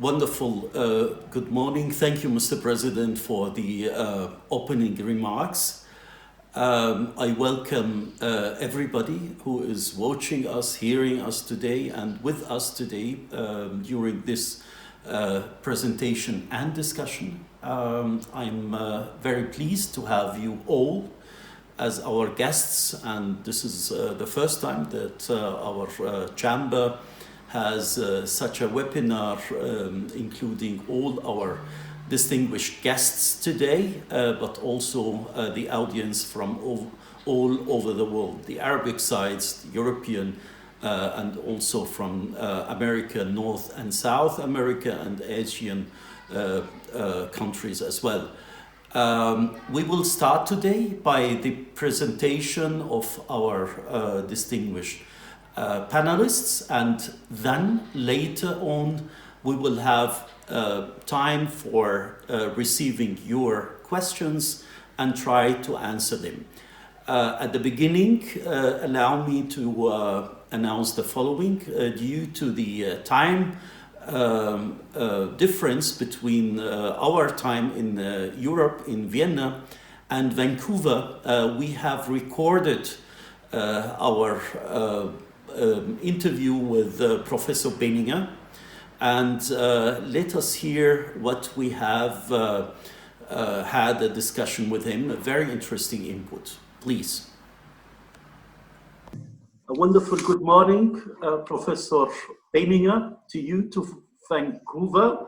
Wonderful. Good morning. Thank you, Mr. President, for the opening remarks. I welcome everybody who is watching us, hearing us today, and with us today during this presentation and discussion. I'm very pleased to have you all as our guests, and this is the first time that our chamber has such a webinar, including all our distinguished guests today, but also the audience from all over the world, the Arabic sides, the European, and also from America, North and South America, and Asian countries as well. We will start today by the presentation of our distinguished panelists, and then later on we will have time for receiving your questions and try to answer them. At the beginning, allow me to announce the following. Due to the time difference between our time in Europe, in Vienna, and Vancouver, we have recorded our interview with Professor Penninger, and let us hear what we have had a discussion with him, a very interesting input. Please. A wonderful good morning, Professor Penninger, to you, to Vancouver.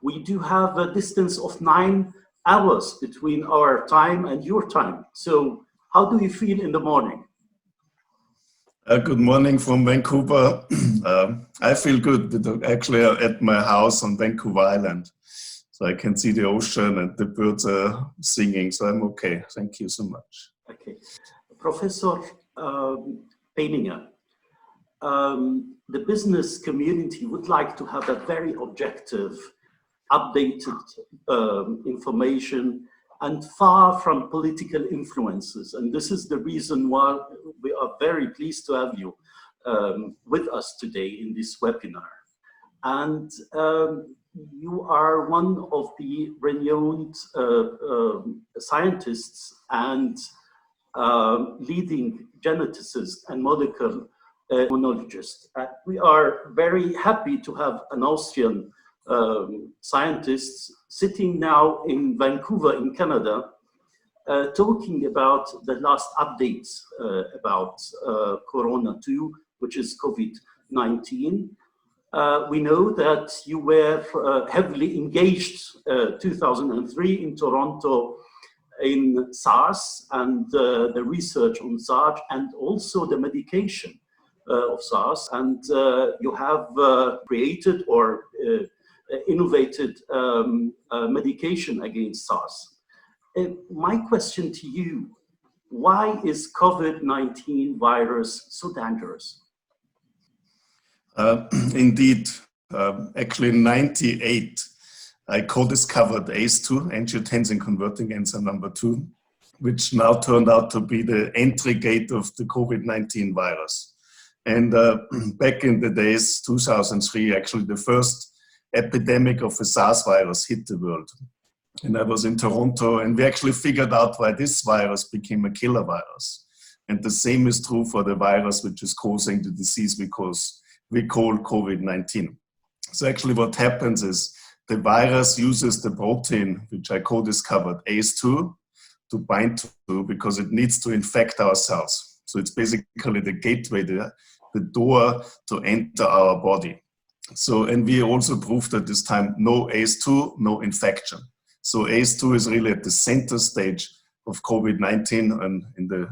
We do have a distance of 9 hours between our time and your time. So how do you feel in the morning? Good morning from Vancouver. I feel good, actually at my house on Vancouver Island. So I can see the ocean and the birds are singing, so I'm okay. Thank you so much. Okay. Professor Penninger, the business community would like to have a very objective, updated information and far from political influences. And this is the reason why we are very pleased to have you with us today in this webinar. And you are one of the renowned scientists and leading geneticist and molecular immunologist. We are very happy to have an Austrian scientist sitting now in Vancouver in Canada, talking about the last updates about Corona 2, which is COVID-19. We know that you were heavily engaged 2003 in Toronto in SARS and the research on SARS and also the medication of SARS, and you have created or innovated medication against SARS. My question to you, why is COVID-19 virus so dangerous? Indeed, actually in 1998, I co-discovered ACE2, angiotensin converting enzyme number 2, which now turned out to be the entry gate of the COVID-19 virus. And back in the days, 2003, actually the first epidemic of the SARS virus hit the world. And I was in Toronto, and we actually figured out why this virus became a killer virus. And the same is true for the virus which is causing the disease we call COVID-19. So actually what happens is the virus uses the protein, which I co-discovered, ACE2, to bind to because it needs to infect our cells. So it's basically the gateway, the door to enter our body. So, and we also proved at this time, no ACE2, no infection. So ACE2 is really at the center stage of COVID-19 and in the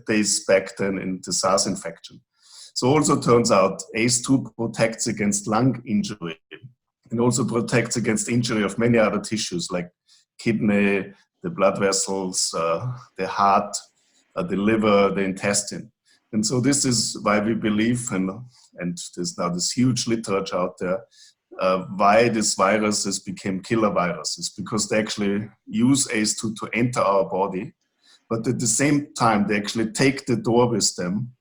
days back then in the SARS infection. So also turns out ACE2 protects against lung injury and also protects against injury of many other tissues like kidney, the blood vessels, the heart, the liver, the intestine. And so this is why we believe, and there's now this huge literature out there, why these viruses became killer viruses, because they actually use ACE2 to enter our body, but at the same time, they actually take the door with them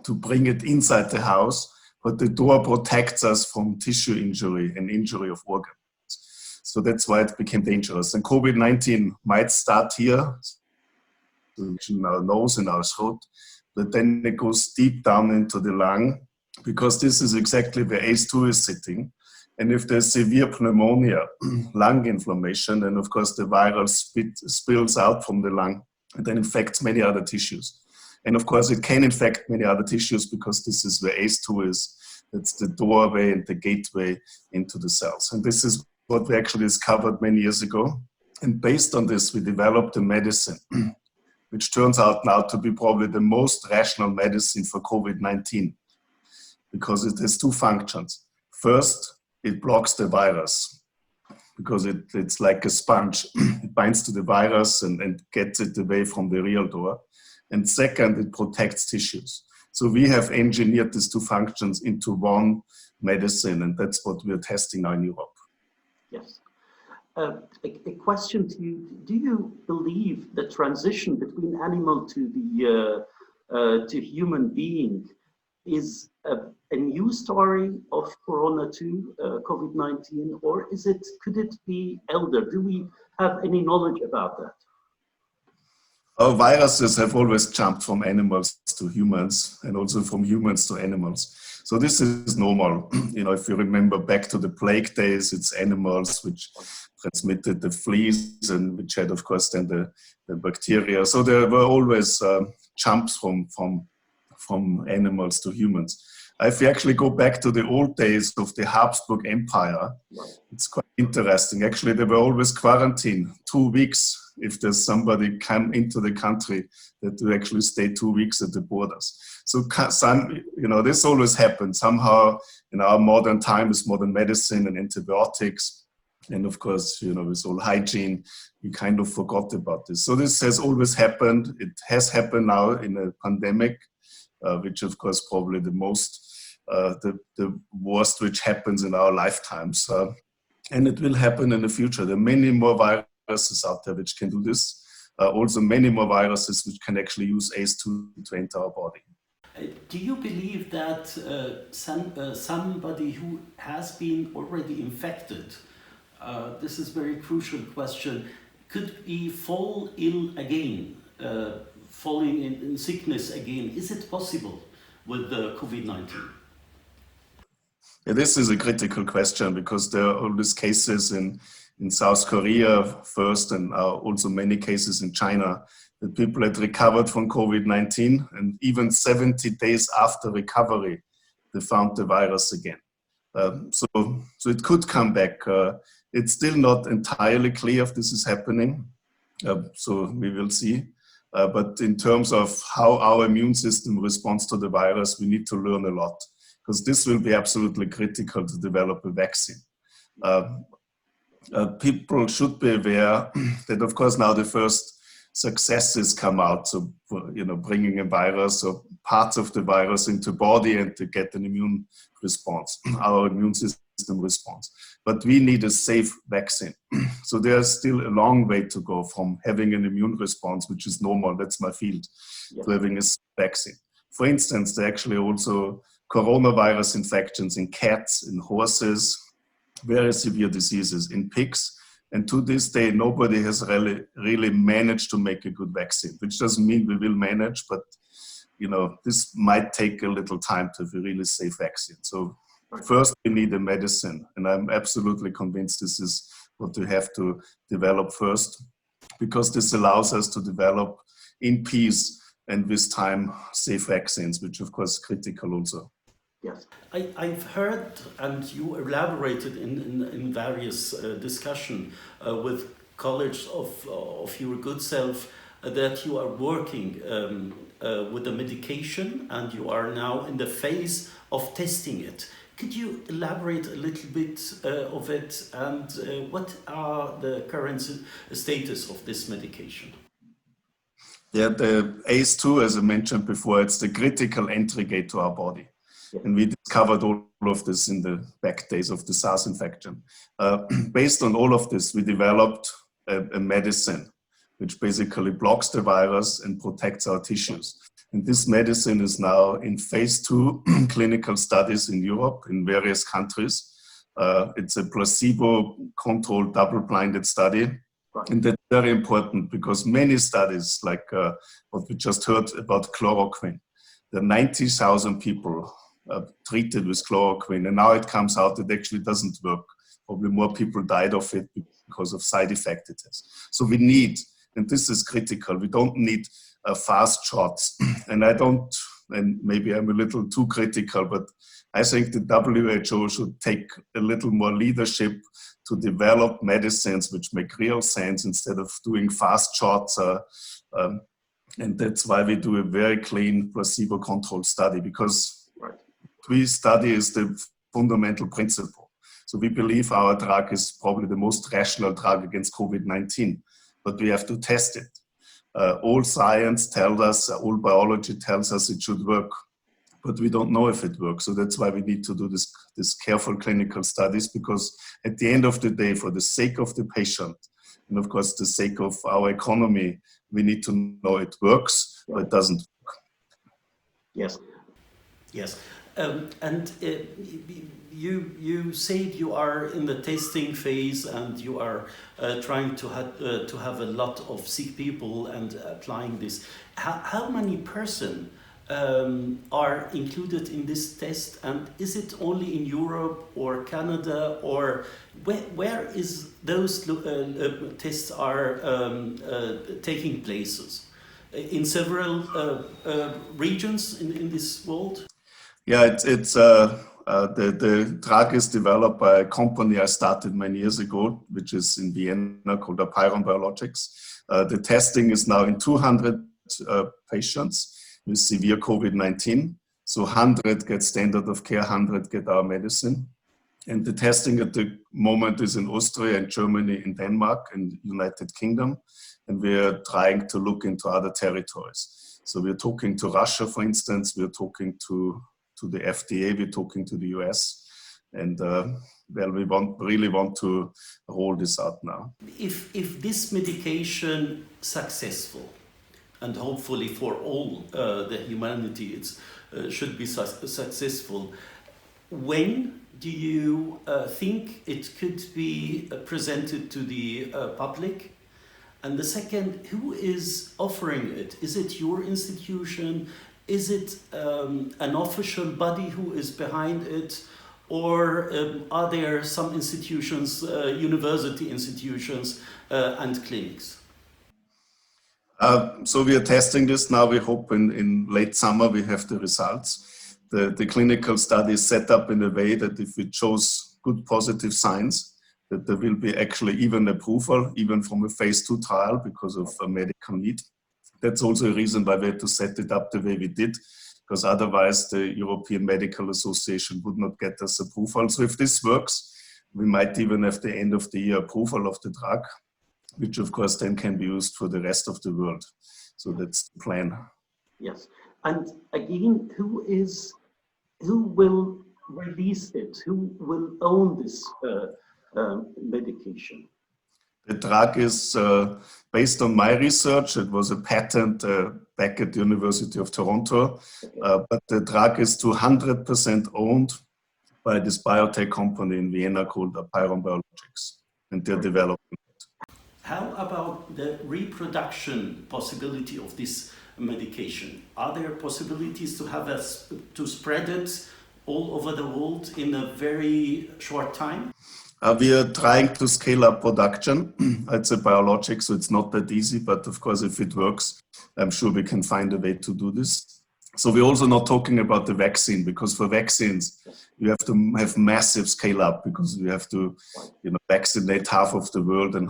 to bring it inside the house, but the door protects us from tissue injury and injury of organs. So that's why it became dangerous. And COVID-19 might start here, in our nose and our throat, but then it goes deep down into the lung, because this is exactly where ACE2 is sitting. And if there's severe pneumonia, lung inflammation, then of course the virus spills out from the lung and then infects many other tissues. And of course it can infect many other tissues because this is where ACE2 is. It's the doorway and the gateway into the cells. And this is what we actually discovered many years ago. And based on this, we developed a medicine, which turns out now to be probably the most rational medicine for COVID-19, because it has two functions. First, it blocks the virus, because it's like a sponge. It binds to the virus and gets it away from the real door. And second, it protects tissues. So we have engineered these two functions into one medicine, and that's what we're testing now in Europe. Yes. A question to you: do you believe the transition between animal to human being is a new story of Corona 2, COVID-19, or could it be elder? Do we have any knowledge about that? Our viruses have always jumped from animals to humans and also from humans to animals. So this is normal. If you remember back to the plague days, it's animals which transmitted the fleas and which had, of course, then the bacteria. So there were always jumps from animals to humans. If you actually go back to the old days of the Habsburg Empire, it's quite interesting. Actually, they were always quarantined 2 weeks. If there's somebody come into the country, that to actually stay 2 weeks at the borders. So this always happened. Somehow in our modern time with modern medicine and antibiotics, and of course, with all hygiene, we kind of forgot about this. So this has always happened. It has happened now in a pandemic, which of course probably the worst which happens in our lifetimes. And it will happen in the future. There are many more viruses out there which can do this. Also many more viruses which can actually use ACE2 to enter our body. Do you believe that somebody who has been already infected, this is a very crucial question, could he fall ill again, falling in sickness again? Is it possible with the COVID-19? Yeah, this is a critical question, because there are all these cases in South Korea first, and also many cases in China, that people had recovered from COVID-19, and even 70 days after recovery, they found the virus again. So it could come back. It's still not entirely clear if this is happening, so we will see. But in terms of how our immune system responds to the virus, we need to learn a lot, because this will be absolutely critical to develop a vaccine. People should be aware that, of course, now the first successes come out. So, bringing a virus or parts of the virus into body and to get an immune response, our immune system response. But we need a safe vaccine. So there's still a long way to go from having an immune response, which is normal, that's my field, to having a vaccine. For instance, there are actually also coronavirus infections in cats, in horses, very severe diseases in pigs. And to this day, nobody has really managed to make a good vaccine, which doesn't mean we will manage, but this might take a little time to have a really safe vaccine. So first we need a medicine, and I'm absolutely convinced this is what we have to develop first, because this allows us to develop in peace and with time safe vaccines, which of course is critical also. Yes, I've heard, and you elaborated in various discussion with colleagues of your good self, that you are working with a medication and you are now in the phase of testing it. Could you elaborate a little bit of it, and what are the current status of this medication? Yeah, the ACE2, as I mentioned before, it's the critical entry gate to our body. And we discovered all of this in the back days of the SARS infection. Based on all of this, we developed a medicine which basically blocks the virus and protects our tissues. And this medicine is now in phase 2 clinical studies in Europe, in various countries. It's a placebo-controlled, double-blinded study. And that's very important because many studies, like what we just heard about chloroquine, there are 90,000 people treated with chloroquine, and now it comes out it actually doesn't work. Probably more people died of it because of side effect it has. So we need, and this is critical, we don't need fast shots. And and maybe I'm a little too critical, but I think the WHO should take a little more leadership to develop medicines which make real sense instead of doing fast shots. And that's why we do a very clean placebo-controlled study, because we study is the fundamental principle. So we believe our drug is probably the most rational drug against COVID-19, but we have to test it. All science tells us, all biology tells us it should work, but we don't know if it works. So that's why we need to do this careful clinical studies, because at the end of the day, for the sake of the patient, and of course the sake of our economy, we need to know it works, but it doesn't work. Yes. Yes. And you said you are in the testing phase and you are trying to have a lot of sick people and applying this. How many persons are included in this test, and is it only in Europe or Canada, or where is those tests are taking places? In several regions in this world? Yeah, the drug is developed by a company I started many years ago, which is in Vienna, called Apeiron Biologics. The testing is now in 200 patients with severe COVID-19. So 100 get standard of care, 100 get our medicine. And the testing at the moment is in Austria and Germany, in Denmark and United Kingdom. And we're trying to look into other territories. So we're talking to Russia, for instance, we're talking to the FDA, we're talking to the US. And well, we really want to roll this out now. If this medication successful, and hopefully for all the humanity it should be successful, when do you think it could be presented to the public? And the second, who is offering it? Is it your institution? Is it an official body who is behind it? Or are there some institutions, university institutions and clinics? So we are testing this now. We hope in late summer we have the results. The clinical study is set up in a way that if it shows good positive signs, that there will be actually even approval, even from a phase 2 trial because of a medical need. That's also a reason why we had to set it up the way we did, because otherwise the European Medical Association would not get us approval. So if this works, we might even have the end of the year approval of the drug, which of course then can be used for the rest of the world. So that's the plan. Yes. And again, who will release it? Who will own this medication? The drug is based on my research. It was a patent back at the University of Toronto, but the drug is 200% owned by this biotech company in Vienna called Apeiron Biologics, and they're developing it. How about the reproduction possibility of this medication? Are there possibilities to spread it all over the world in a very short time? We are trying to scale up production. It's a biologic, so it's not that easy, but of course, if it works, I'm sure we can find a way to do this. So we're also not talking about the vaccine, because for vaccines, you have to have massive scale up, because we have to vaccinate half of the world, and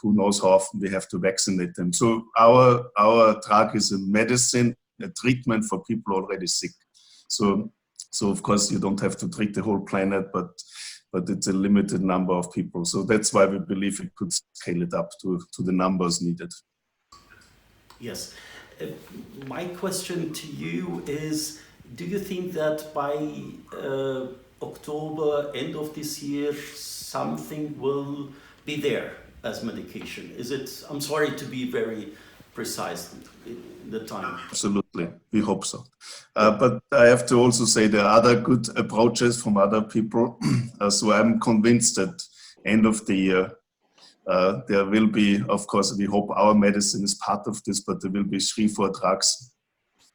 who knows how often we have to vaccinate them. So our drug is a medicine, a treatment for people already sick. So of course, you don't have to treat the whole planet, but it's a limited number of people. So that's why we believe it could scale it up to the numbers needed. Yes. My question to you is, do you think that by October, end of this year, something will be there as medication? I'm sorry to be very precise in the time. Absolutely, we hope so. But I have to also say there are other good approaches from other people. So I'm convinced that end of the year, there will be, of course, we hope our medicine is part of this, but there will be 3-4 drugs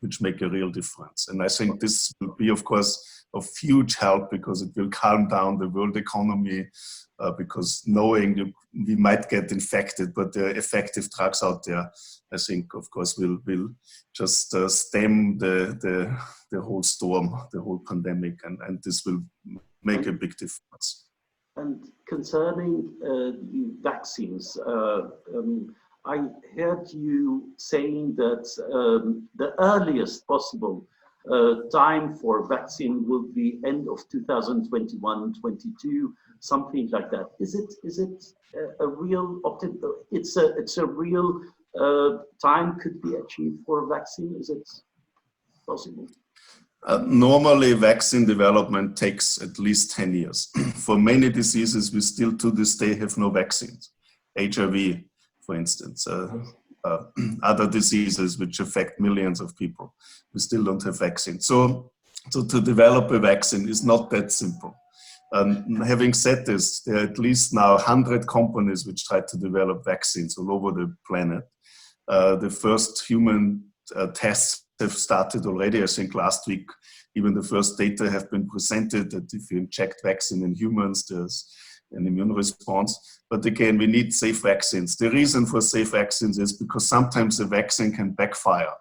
which make a real difference. And I think this will be, of course, of huge help because it will calm down the world economy, because knowing we might get infected, but there are effective drugs out there, I think, of course, will just stem the whole storm, the whole pandemic, and this will make a big difference. And concerning the vaccines, I heard you saying that the earliest possible time for vaccine will be end of 2021-22, something like that. Is it a real it's a real time could be achieved for a vaccine? Is it possible? Normally, vaccine development takes at least 10 years. For many diseases, we still to this day have no vaccines. HIV, for instance, other diseases which affect millions of people, we still don't have vaccines. So to develop a vaccine is not that simple. Having said this, there are at least now 100 companies which try to develop vaccines all over the planet. The first human tests have started already. I think last week, even the first data have been presented that if you inject vaccine in humans, there's an immune response. But again, we need safe vaccines. The reason for safe vaccines is because sometimes a vaccine can backfire.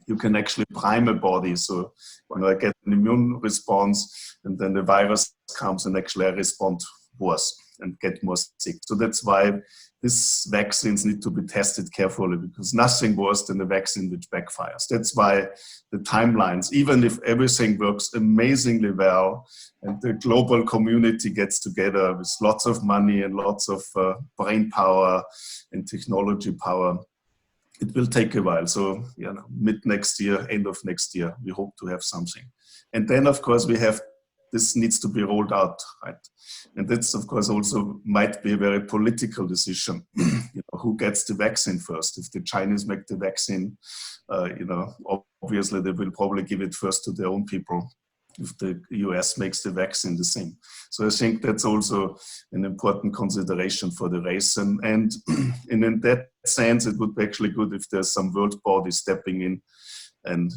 You can actually prime a body. So I get an immune response and then the virus comes and actually I respond worse and get more sick. So that's why these vaccines need to be tested carefully because nothing worse than a vaccine which backfires. That's why the timelines, even if everything works amazingly well and the global community gets together with lots of money and lots of brain power and technology power, it will take a while. So, mid next year, end of next year, we hope to have something. And then, of course, this needs to be rolled out, right? And that's, of course, also might be a very political decision. Who gets the vaccine first? If the Chinese make the vaccine, obviously they will probably give it first to their own people. If the US makes the vaccine, the same. So I think that's also an important consideration for the race. And in that sense, it would be actually good if there's some world body stepping in and,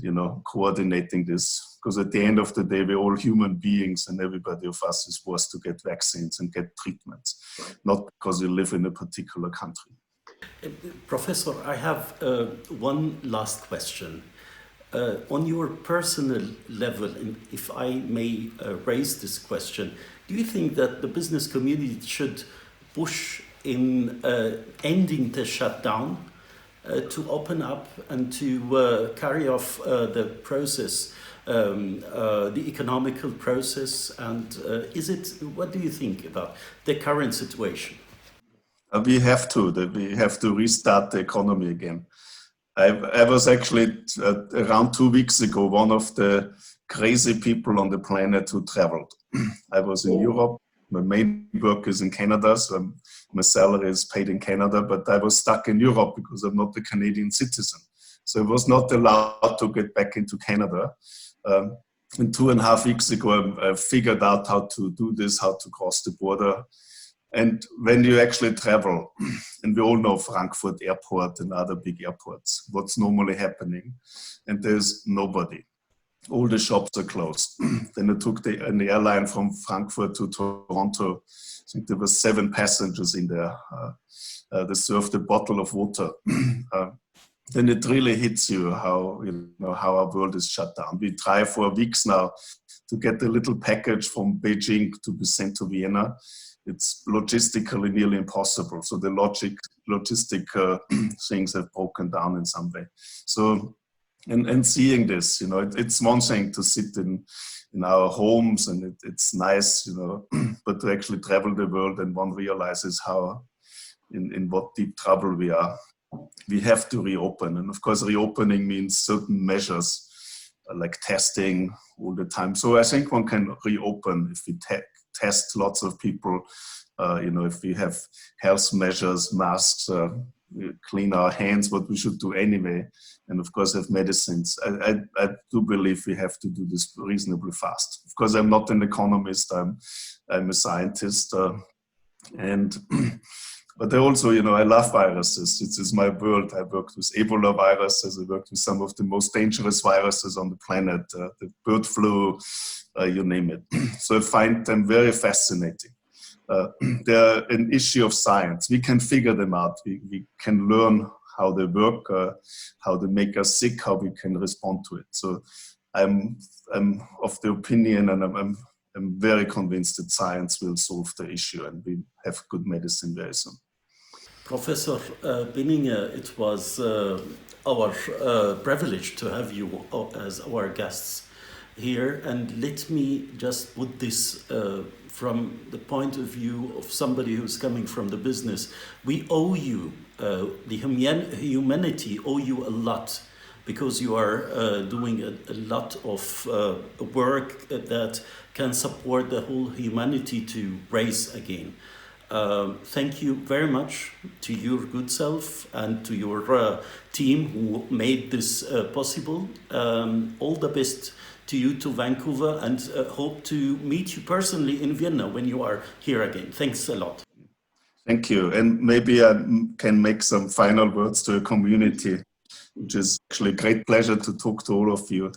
coordinating this. Because at the end of the day, we're all human beings and everybody of us is forced to get vaccines and get treatments, not because you live in a particular country. Professor, I have one last question. On your personal level, if I may raise this question, do you think that the business community should push in ending the shutdown to open up and to carry off the process, the economical process? And what do you think about the current situation? We have to restart the economy again. I was actually around 2 weeks ago one of the crazy people on the planet who traveled. I was in Europe. My main work is in Canada, so my salary is paid in Canada, but I was stuck in Europe because I'm not a Canadian citizen. So I was not allowed to get back into Canada. And 2.5 weeks ago, I figured out how to do this, how to cross the border. And when you actually travel, and we all know Frankfurt Airport and other big airports, what's normally happening, and there's nobody. All the shops are closed. Then I took an airline from Frankfurt to Toronto. I think there were 7 passengers in there. They served a bottle of water. Then it really hits you how our world is shut down. We try for weeks now to get a little package from Beijing to be sent to Vienna. It's logistically nearly impossible. So the logistic things have broken down in some way. So, and seeing this, it's one thing to sit in our homes and it's nice, but to actually travel the world and one realizes how, in what deep trouble we are. We have to reopen. And of course, reopening means certain measures like testing all the time. So I think one can reopen if we test lots of people, if we have health measures, masks, clean our hands, what we should do anyway, and of course have medicines. I do believe we have to do this reasonably fast. Of course, I'm not an economist, I'm a scientist, and but I also, I love viruses. It is my world. I worked with Ebola viruses. I worked with some of the most dangerous viruses on the planet, the bird flu, you name it. So I find them very fascinating. They're an issue of science. We can figure them out. We can learn how they work, how they make us sick, how we can respond to it. So I'm of the opinion, and I'm very convinced that science will solve the issue, and we have good medicine very soon. Professor Penninger, it was our privilege to have you as our guests here, and let me just put this from the point of view of somebody who's coming from the business. We owe you, the humanity owe you a lot, because you are doing a lot of work that can support the whole humanity to rise again. Thank you very much to your good self and to your team who made this possible. All the best to you, to Vancouver, and hope to meet you personally in Vienna when you are here again. Thanks a lot. Thank you. And maybe I can make some final words to a community, which is actually a great pleasure to talk to all of you.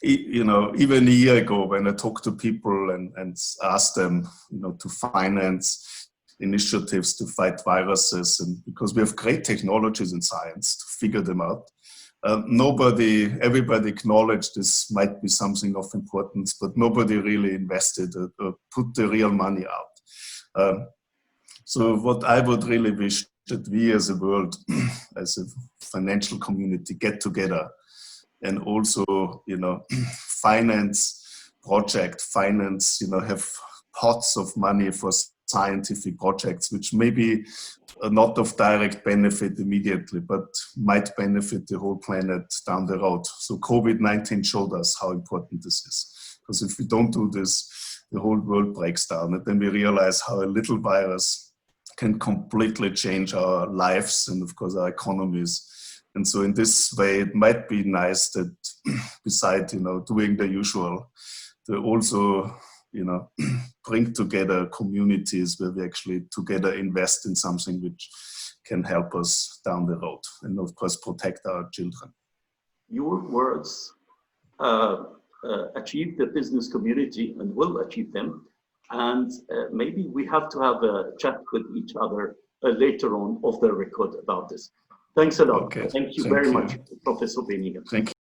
Even a year ago, when I talked to people and asked them, to finance initiatives to fight viruses, and because we have great technologies in science to figure them out, everybody acknowledged this might be something of importance, but nobody really invested or put the real money out. So what I would really wish that we as a world, as a financial community, get together and also, finance, have pots of money for scientific projects, which maybe are not of direct benefit immediately, but might benefit the whole planet down the road. So COVID-19 showed us how important this is. Because if we don't do this, the whole world breaks down. And then we realize how a little virus can completely change our lives and, of course, our economies. And so in this way, it might be nice that besides, doing the usual, to also, bring together communities where we actually together invest in something which can help us down the road and, of course, protect our children. Your words achieve the business community and will achieve them. And maybe we have to have a chat with each other later on off the record about this. Thanks a lot. Okay. Thank you very much, Professor Penninger. Thank you.